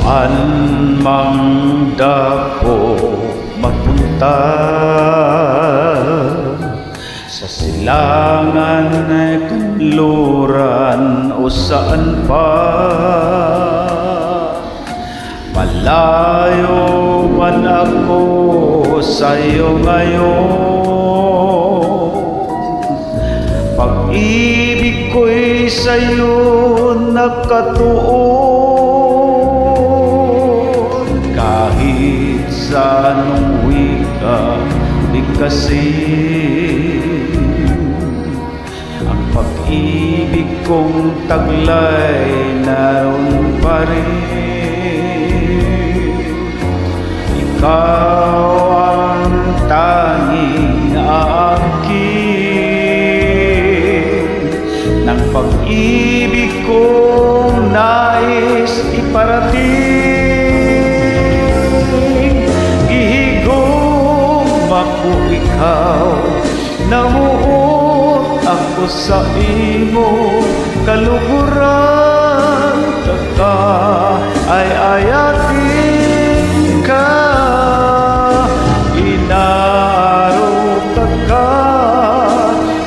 Saan mang dako mapunta, sa silangan, kanluran o saan pa, malayo man ako sa'yo ngayon. Pag-ibig ko'y sa'yo nakatuon, kahit sa anong wika di kasi ang pag-ibig kong taglay naroon pa rin. Ikaw ang tanging aangkin ng pag-ibig kong nais iparating. Gihigom ako ikaw, namuot ako sa imo kaluguran, taka ay ayatin ka, inaarot ka,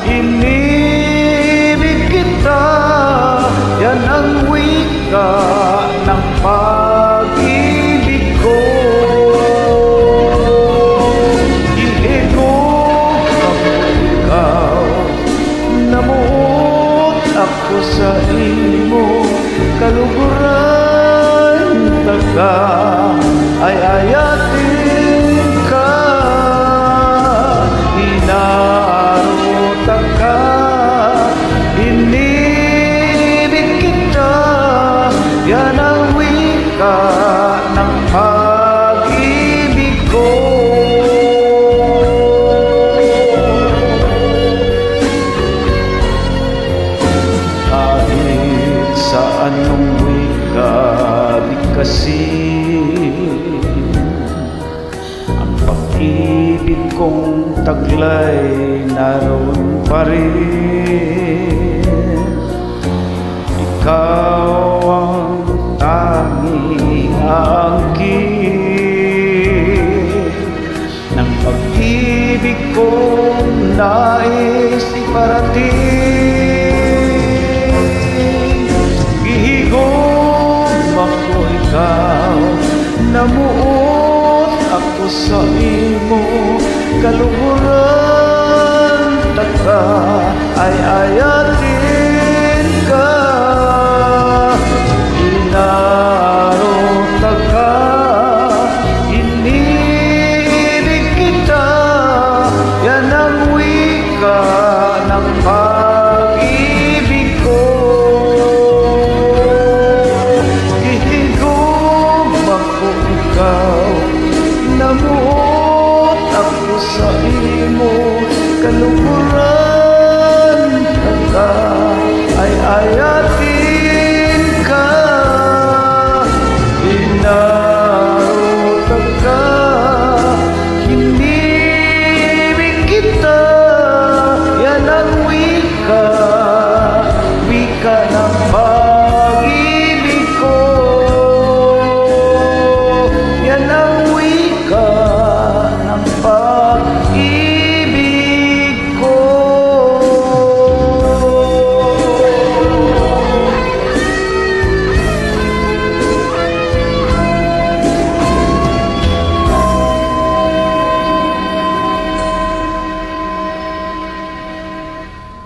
inibig kita, yan ang wika ng pag-ibig ko. Gihigom ako ikaw, namuot ako sa imo kaluguran, taka ay ayatin ka, inaarot ka, inibig kita, yan ang wika ng pag-ibig ko. Kahit sa anong wika di kasi ang pag-ibig kong taglay naroon pa rin. Ikaw ang tanging aangkin ng pag-ibig kong nais iparating. Gihigom ako ikaw, namuot ako sa imo kaluguran, taka ay ayatin ka, inaarot ka, inibig kita, yan ang wika ng pag-ibig ko. Gihigom ako ikaw, namuot ako sa imo kaluguran,